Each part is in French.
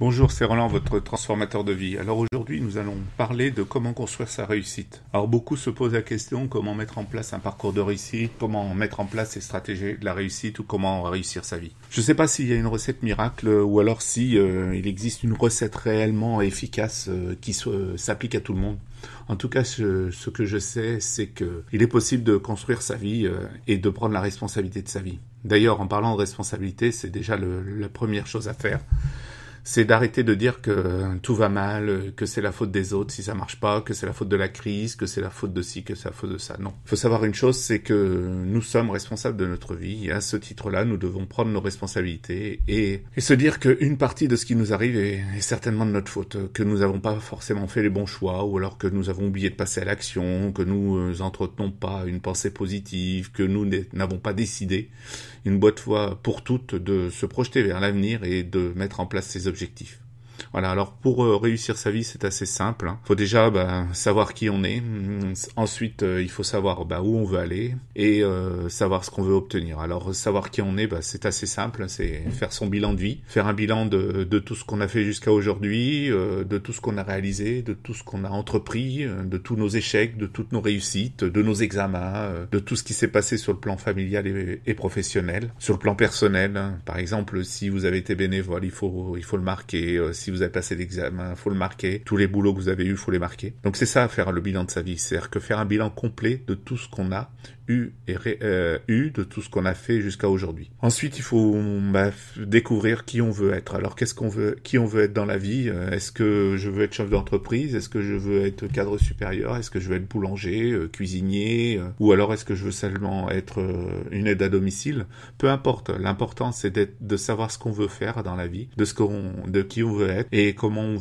Bonjour, c'est Roland, votre transformateur de vie. Alors aujourd'hui, nous allons parler de comment construire sa réussite. Alors beaucoup se posent la question comment mettre en place un parcours de réussite, comment mettre en place ses stratégies de la réussite ou comment réussir sa vie. Je ne sais pas s'il y a une recette miracle ou alors si il existe une recette réellement efficace qui s'applique à tout le monde. En tout cas, ce que je sais, c'est qu'il est possible de construire sa vie et de prendre la responsabilité de sa vie. D'ailleurs, en parlant de responsabilité, c'est déjà la première chose à faire. C'est d'arrêter de dire que tout va mal, que c'est la faute des autres si ça marche pas, que c'est la faute de la crise, que c'est la faute de ci, que c'est la faute de ça. Non. Il faut savoir une chose, c'est que nous sommes responsables de notre vie et à ce titre-là, nous devons prendre nos responsabilités et se dire qu'une partie de ce qui nous arrive est certainement de notre faute, que nous n'avons pas forcément fait les bons choix ou alors que nous avons oublié de passer à l'action, que nous entretenons pas une pensée positive, que nous n'avons pas décidé une bonne fois pour toutes de se projeter vers l'avenir et de mettre en place ses objectifs. Voilà, alors pour réussir sa vie, c'est assez simple. Il faut déjà savoir qui on est. Ensuite, il faut savoir où on veut aller et savoir ce qu'on veut obtenir. Alors, savoir qui on est, c'est assez simple. C'est faire son bilan de vie, faire un bilan de tout ce qu'on a fait jusqu'à aujourd'hui, de tout ce qu'on a réalisé, de tout ce qu'on a entrepris, de tous nos échecs, de toutes nos réussites, de nos examens, de tout ce qui s'est passé sur le plan familial et professionnel. Sur le plan personnel, par exemple, si vous avez été bénévole, il faut le marquer. Si vous avez passé l'examen, faut le marquer. Tous les boulots que vous avez eus, faut les marquer. Donc c'est ça, faire le bilan de sa vie. C'est-à-dire que faire un bilan complet de tout ce qu'on a eu de tout ce qu'on a fait jusqu'à aujourd'hui. Ensuite, il faut découvrir qui on veut être. Alors qui on veut être dans la vie. Est-ce que je veux être chef d'entreprise? Est-ce que je veux être cadre supérieur? Est-ce que je veux être boulanger, cuisinier? Ou alors est-ce que je veux seulement être une aide à domicile? Peu importe. L'important, c'est de savoir ce qu'on veut faire dans la vie, de qui on veut être et comment on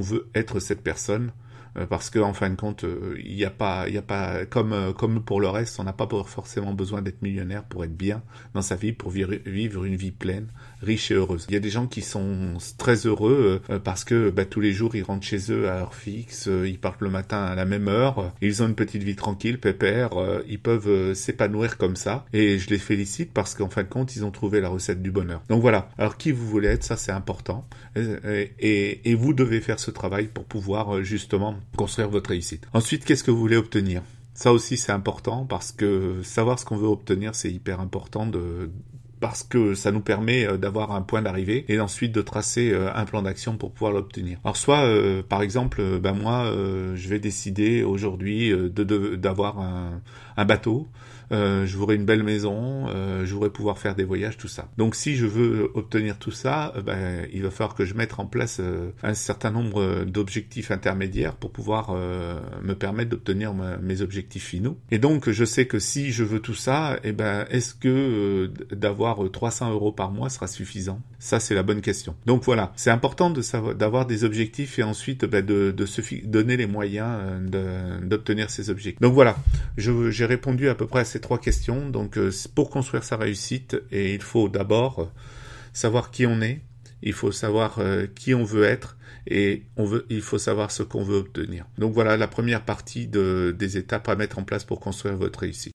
veut être cette personne. Parce que en fin de compte, il y a pas comme pour le reste, on n'a pas forcément besoin d'être millionnaire pour être bien dans sa vie, pour vivre une vie pleine, riche et heureuse. Il y a des gens qui sont très heureux parce que tous les jours ils rentrent chez eux à heure fixe, ils partent le matin à la même heure, ils ont une petite vie tranquille, pépère, ils peuvent s'épanouir comme ça et je les félicite parce qu'en fin de compte, ils ont trouvé la recette du bonheur. Donc voilà. Alors qui vous voulez être, ça c'est important et vous devez faire ce travail pour pouvoir justement construire votre réussite. Ensuite, qu'est-ce que vous voulez obtenir? Ça aussi, c'est important parce que savoir ce qu'on veut obtenir, c'est hyper important parce que ça nous permet d'avoir un point d'arrivée et ensuite de tracer un plan d'action pour pouvoir l'obtenir. Alors soit, par exemple, moi, je vais décider aujourd'hui d'avoir un bateau, je voudrais une belle maison, je voudrais pouvoir faire des voyages, tout ça. Donc si je veux obtenir tout ça, il va falloir que je mette en place un certain nombre d'objectifs intermédiaires pour pouvoir me permettre d'obtenir mes objectifs finaux. Et donc je sais que si je veux tout ça, est-ce que d'avoir 300 € par mois sera suffisant? Ça, c'est la bonne question. Donc voilà, c'est important d'avoir des objectifs et ensuite de se donner les moyens d'obtenir ces objectifs. Donc voilà, j'ai répondu à peu près à ces 3 questions. Donc pour construire sa réussite, et il faut d'abord savoir qui on est, il faut savoir qui on veut être et il faut savoir ce qu'on veut obtenir. Donc voilà la première partie des étapes à mettre en place pour construire votre réussite.